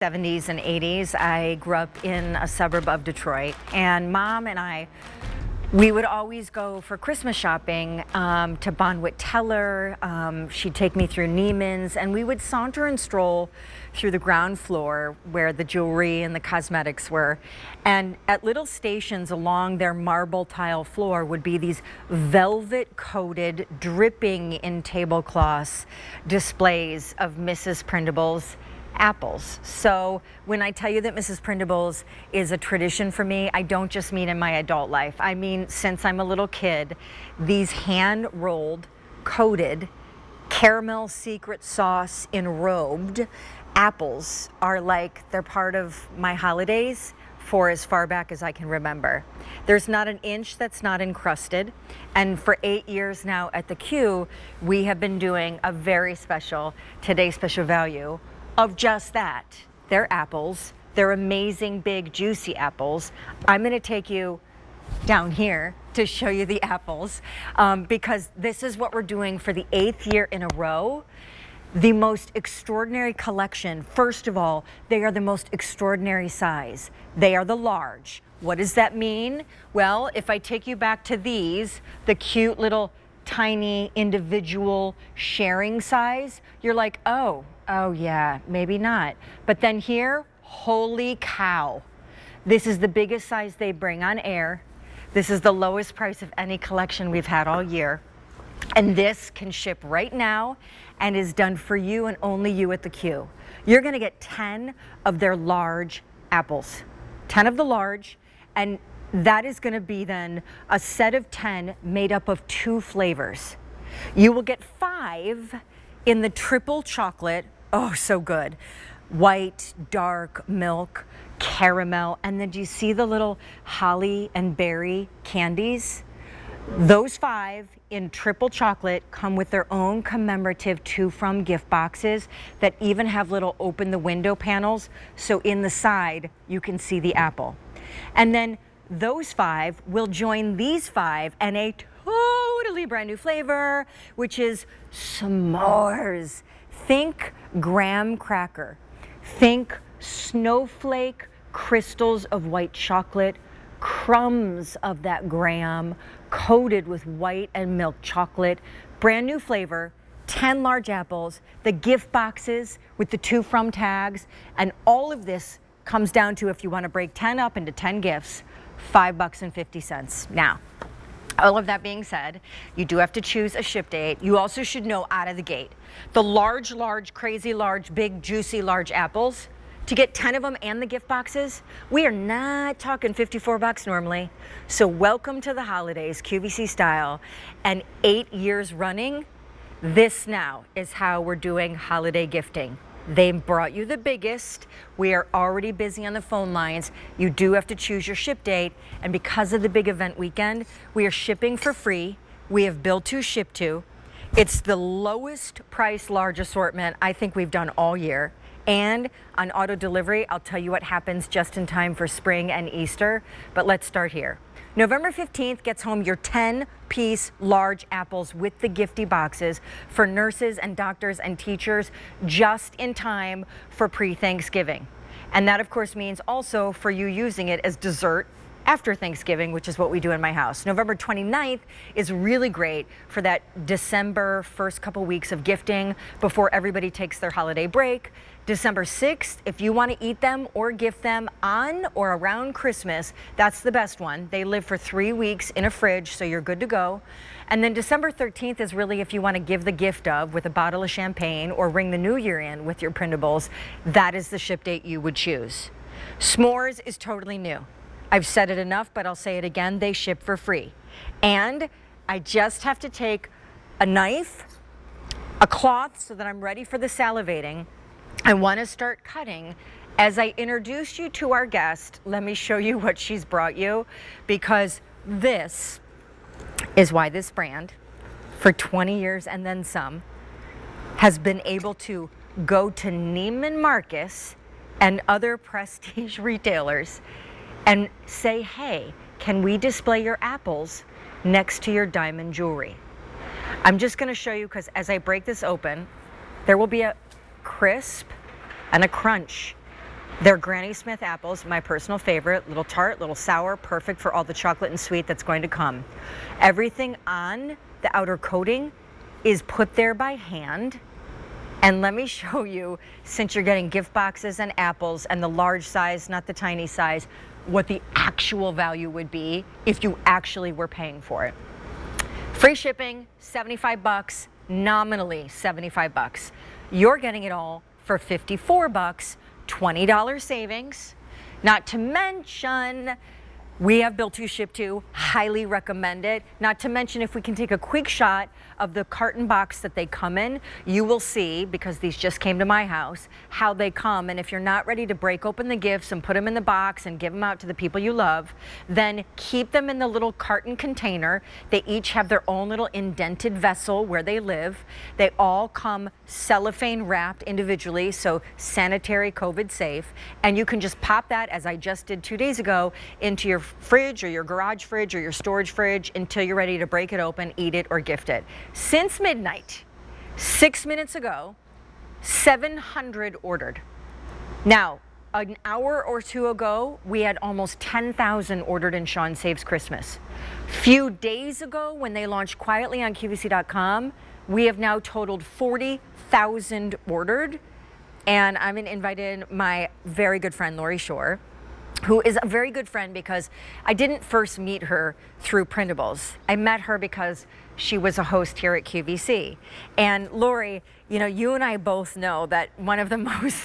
70s and 80s, I grew up in a suburb of Detroit, and Mom and we would always go for Christmas shopping to Bonwit Teller. She'd take me through Neiman's, and we would saunter and stroll through the ground floor where the jewelry and the cosmetics were. And at little stations along their marble tile floor would be these velvet-coated, dripping in tablecloths displays of Mrs. Prindables apples. So when I tell you that Mrs. Prindables is a tradition for me, I don't just mean in my adult life. I mean, since I'm a little kid, these hand-rolled, coated, caramel secret sauce enrobed apples are like, they're part of my holidays for as far back as I can remember. There's not an inch that's not encrusted. And for 8 years now at the Q, we have been doing a very special, today's special value of just that. They're apples. They're amazing, big, juicy apples. I'm going to take you down here to show you the apples because this is what we're doing for the 8th year in a row. The most extraordinary collection. First of all, they are the most extraordinary size. They are the large. What does that mean? Well, if I take you back to these, the cute little tiny individual sharing size, you're like, oh yeah, maybe not. But then here, holy cow. This is the biggest size they bring on air. This is the lowest price of any collection we've had all year. And this can ship right now and is done for you and only you at the Q. You're gonna get 10 of their large apples. 10 of the large, and that is gonna be then a set of 10 made up of 2 flavors. You will get 5 in the triple chocolate. Oh, so good. White, dark, milk, caramel, and then do you see the little holly and berry candies? Those 5 in triple chocolate come with their own commemorative to from gift boxes that even have little open the window panels, so in the side you can see the apple. And then those 5 will join these 5 and a totally brand new flavor, which is s'mores. Think graham cracker. Think snowflake crystals of white chocolate, crumbs of that graham coated with white and milk chocolate, brand new flavor, 10 large apples, the gift boxes with the to from tags, and all of this comes down to, if you want to break 10 up into 10 gifts, $5.50. Now, all of that being said, you do have to choose a ship date. You also should know out of the gate, the large, crazy large, big, juicy, large apples, to get 10 of them and the gift boxes, we are not talking $54 normally. So welcome to the holidays, QVC style, and 8 years running, this now is how we're doing holiday gifting. They brought you the biggest. We are already busy on the phone lines. You do have to choose your ship date. And because of the big event weekend, we are shipping for free. We have built to, ship to. It's the lowest price large assortment I think we've done all year. And on auto delivery, I'll tell you what happens just in time for spring and Easter. But let's start here. November 15th gets home your 10-piece large apples with the gifty boxes for nurses and doctors and teachers just in time for pre-Thanksgiving. And that, of course, means also for you using it as dessert after Thanksgiving, which is what we do in my house. November 29th is really great for that December first couple weeks of gifting before everybody takes their holiday break. December 6th, if you want to eat them or gift them on or around Christmas, that's the best one. They live for 3 weeks in a fridge, so you're good to go. And then December 13th is really if you want to give the gift of with a bottle of champagne or ring the new year in with your Prindables, that is the ship date you would choose. S'mores is totally new. I've said it enough, but I'll say it again. They ship for free. And I just have to take a knife, a cloth so that I'm ready for the salivating. I want to start cutting. As I introduce you to our guest, let me show you what she's brought you, because this is why this brand, for 20 years and then some, has been able to go to Neiman Marcus and other prestige retailers and say, hey, can we display your apples next to your diamond jewelry? I'm just going to show you, because as I break this open, there will be a crisp and a crunch They're Granny Smith apples, my personal favorite, little tart, little sour, perfect for all the chocolate and sweet that's going to come. Everything on the outer coating is put there by hand. And let me show you, since you're getting gift boxes and apples and the large size, not the tiny size, what the actual value would be if you actually were paying for it. Free shipping, 75 bucks, nominally 75 bucks. You're getting it all for 54 bucks, $20 savings. Not to mention, we have Built to Ship to, highly recommend it. Not to mention, if we can take a quick shot of the carton box that they come in, you will see, because these just came to my house, how they come. And if you're not ready to break open the gifts and put them in the box and give them out to the people you love, then keep them in the little carton container. They each have their own little indented vessel where they live. They all come cellophane wrapped individually, so sanitary, COVID safe. And you can just pop that, as I just did 2 days ago, into your fridge or your garage fridge or your storage fridge until you're ready to break it open, eat it, or gift it. Since midnight, 6 minutes ago, 700 ordered. Now, an hour or two ago, we had almost 10,000 ordered in Sean Saves Christmas. Few days ago, when they launched quietly on QVC.com, we have now totaled 40,000 ordered. And I'm going to invite in my very good friend, Lori Shore, who is a very good friend because I didn't first meet her through Prindables. I met her because she was a host here at QVC. And Lori, you know, you and I both know that one of the most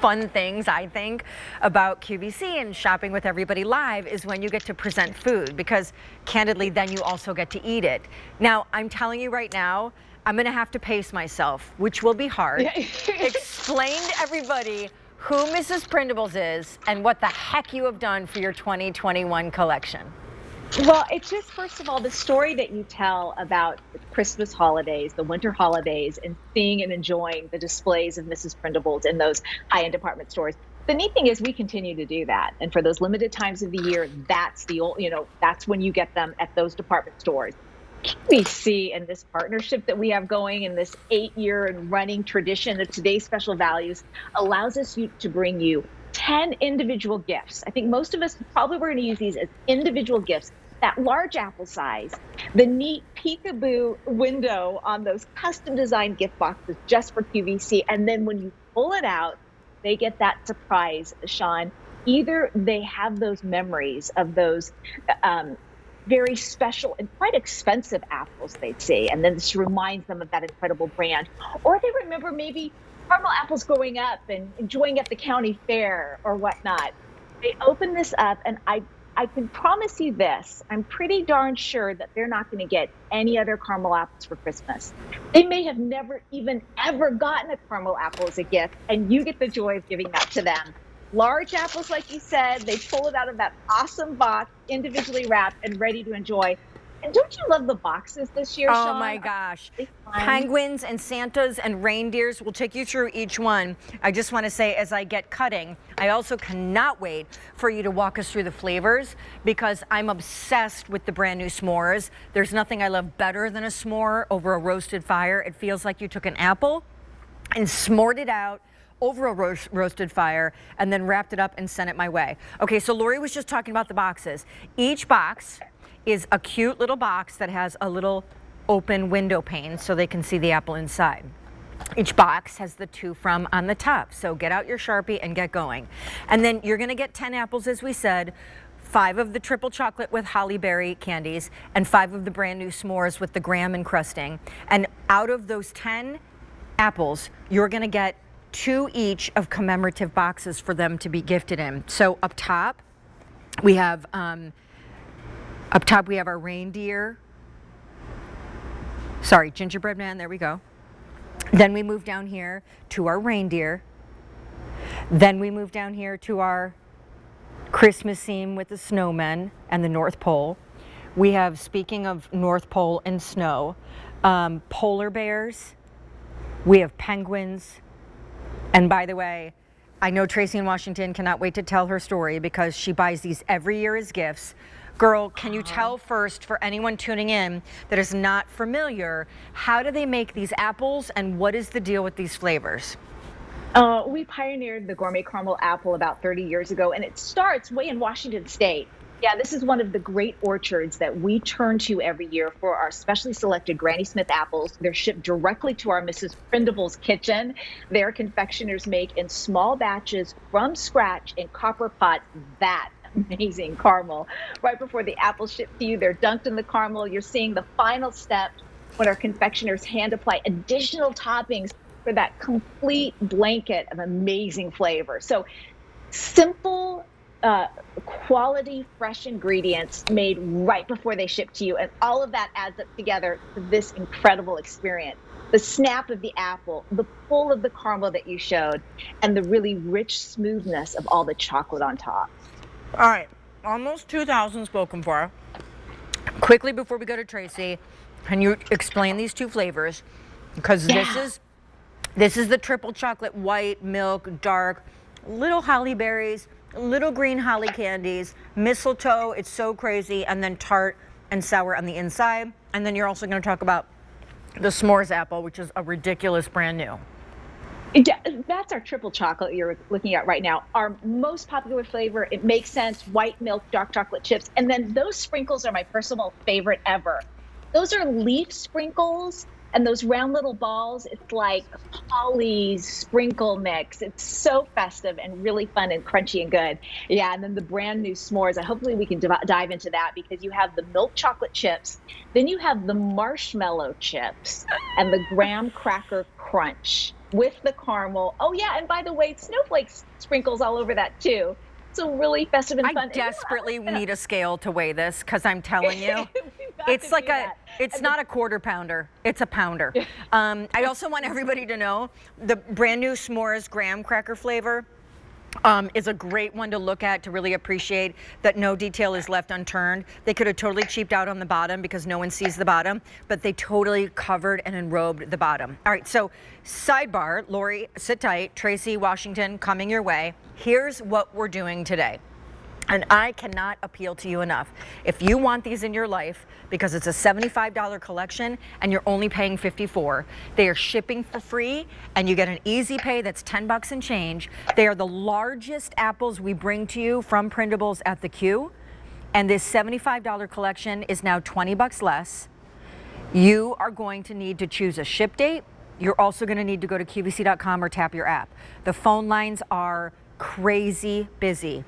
fun things, I think, about QVC and shopping with everybody live is when you get to present food, because candidly, then you also get to eat it. Now, I'm telling you right now, I'm gonna have to pace myself, which will be hard. Explain to everybody who Mrs. Prindables is and what the heck you have done for your 2021 collection. Well, it's just, first of all, the story that you tell about the Christmas holidays, the winter holidays, and seeing and enjoying the displays of Mrs. Prindables in those high-end department stores. The neat thing is we continue to do that. And for those limited times of the year, that's the old, that's when you get them at those department stores. QVC and this partnership that we have going in this 8-year and running tradition of today's special values allows us to bring you 10 individual gifts. I think most of us probably were going to use these as individual gifts. That large apple size, the neat peekaboo window on those custom designed gift boxes just for QVC. And then when you pull it out, they get that surprise, Sean. Either they have those memories of those very special and quite expensive apples they'd see, and then this reminds them of that incredible brand. Or they remember maybe caramel apples growing up and enjoying at the county fair or whatnot. They open this up, and I can promise you this, I'm pretty darn sure that they're not going to get any other caramel apples for Christmas. They may have never even ever gotten a caramel apple as a gift, and you get the joy of giving that to them. Large apples, like you said, they pull it out of that awesome box, individually wrapped and ready to enjoy. And don't you love the boxes this year, Sean? Oh my gosh. Penguins and Santas and reindeers. We'll take you through each one. I just want to say, as I get cutting, I also cannot wait for you to walk us through the flavors, because I'm obsessed with the brand new s'mores. There's nothing I love better than a s'more over a roasted fire. It feels like you took an apple and s'mored it out over a roasted fire and then wrapped it up and sent it my way. Okay, so Lori was just talking about the boxes. Each box is a cute little box that has a little open window pane so they can see the apple inside. Each box has the to from on the top, so get out your Sharpie and get going. And then you're gonna get 10 apples, as we said, 5 of the triple chocolate with holly berry candies, and 5 of the brand new s'mores with the graham encrusting. And out of those 10 apples, you're gonna get 2 each of commemorative boxes for them to be gifted in. So up top, we have our reindeer. Sorry, gingerbread man, there we go. Then we move down here to our reindeer. Then we move down here to our Christmas theme with the snowmen and the North Pole. We have, speaking of North Pole and snow, polar bears. We have penguins. And by the way, I know Tracy in Washington cannot wait to tell her story because she buys these every year as gifts. Girl, can you tell first, for anyone tuning in that is not familiar, how do they make these apples and what is the deal with these flavors? We pioneered the gourmet caramel apple about 30 years ago, and it starts way in Washington State. Yeah, this is one of the great orchards that we turn to every year for our specially selected Granny Smith apples. They're shipped directly to our Mrs. Prindables kitchen. Their confectioners make in small batches from scratch in copper pots that amazing caramel. Right before the apples ship to you, they're dunked in the caramel. You're seeing the final step when our confectioners hand apply additional toppings for that complete blanket of amazing flavor. So simple, quality, fresh ingredients made right before they ship to you. And all of that adds up together to this incredible experience. The snap of the apple, the pull of the caramel that you showed, and the really rich smoothness of all the chocolate on top. All right, almost 2,000 spoken for. Quickly before we go to Tracy, can you explain these two flavors? Because this is the triple chocolate white milk dark, little holly berries, little green holly candies, mistletoe, it's so crazy, and then tart and sour on the inside. And then you're also going to talk about the s'mores apple, which is a ridiculous brand new. Yeah, that's our triple chocolate you're looking at right now. Our most popular flavor, it makes sense, white milk, dark chocolate chips. And then those sprinkles are my personal favorite ever. Those are leaf sprinkles, and those round little balls, it's like Polly's sprinkle mix. It's so festive and really fun and crunchy and good. Yeah, and then the brand new s'mores, and hopefully we can dive into that, because you have the milk chocolate chips, then you have the marshmallow chips and the graham cracker crunch with the caramel. Oh yeah, and by the way, snowflakes sprinkles all over that too. So really festive and fun. I desperately need a scale to weigh this, because I'm telling you, it's like it's not a quarter pounder, it's a pounder. I also want everybody to know the brand new s'mores graham cracker flavor is a great one to look at, to really appreciate that no detail is left unturned. They could have totally cheaped out on the bottom because no one sees the bottom, but they totally covered and enrobed the bottom. All right, so sidebar, Lori, sit tight. Tracy, Washington, coming your way. Here's what we're doing today. And I cannot appeal to you enough. If you want these in your life, because it's a $75 collection and you're only paying $54, they are shipping for free, and you get an easy pay that's $10 and change. They are the largest apples we bring to you from Prindables at the Q, and this $75 collection is now $20 less. You are going to need to choose a ship date. You're also going to need to go to QVC.com or tap your app. The phone lines are crazy busy.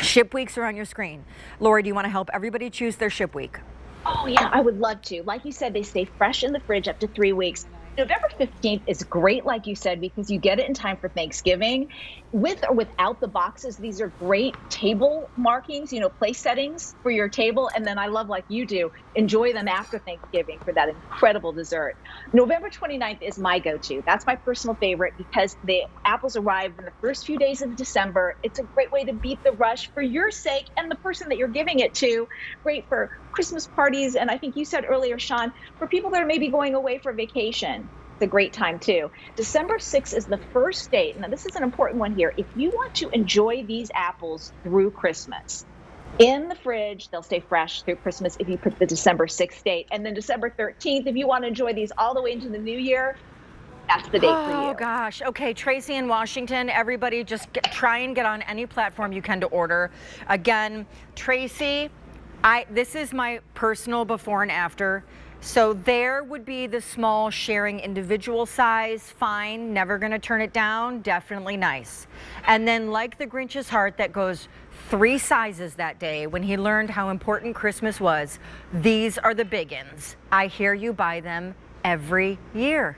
Ship weeks are on your screen. Lori, do you want to help everybody choose their ship week? Oh, yeah, I would love to. Like you said, they stay fresh in the fridge up to 3 weeks. November 15th is great, like you said, because you get it in time for Thanksgiving. With or without the boxes, these are great table markings, place settings for your table. And then I love, like you do, enjoy them after Thanksgiving for that incredible dessert. November 29th is my go-to. That's my personal favorite, because the apples arrive in the first few days of December. It's a great way to beat the rush for your sake and the person that you're giving it to. Great for Christmas parties. And I think you said earlier, Sean, for people that are maybe going away for vacation. It's a great time too. December 6th is the first date. Now, this is an important one here. If you want to enjoy these apples through Christmas, in the fridge, they'll stay fresh through Christmas if you put the December 6th date. And then December 13th, if you want to enjoy these all the way into the new year, that's the date for you. Oh gosh. Okay, Tracy in Washington, everybody just try and get on any platform you can to order. Again, Tracy, this is my personal before and after. So there would be the small sharing individual size, fine, never gonna turn it down, definitely nice. And then like the Grinch's heart that goes 3 sizes that day when he learned how important Christmas was, these are the biggins. I hear you buy them every year.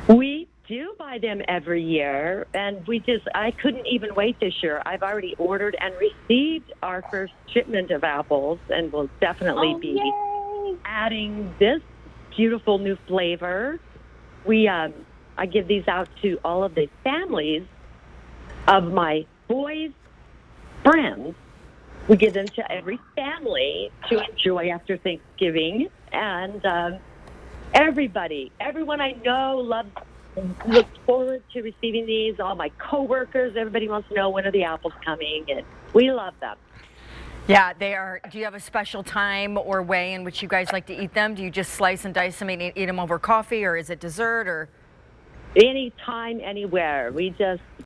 We do buy them every year, and I couldn't even wait this year. I've already ordered and received our first shipment of apples, and will definitely be adding this beautiful new flavor. I give these out to all of the families of my boys' friends. We give them to every family to enjoy after Thanksgiving, and everyone I know looks forward to receiving these. All my coworkers, everybody wants to know when are the apples coming, and we love them. Yeah, they are. Do you have a special time or way in which you guys like to eat them? Do you just slice and dice them and eat them over coffee, or is it dessert, or? Anytime, anywhere. We just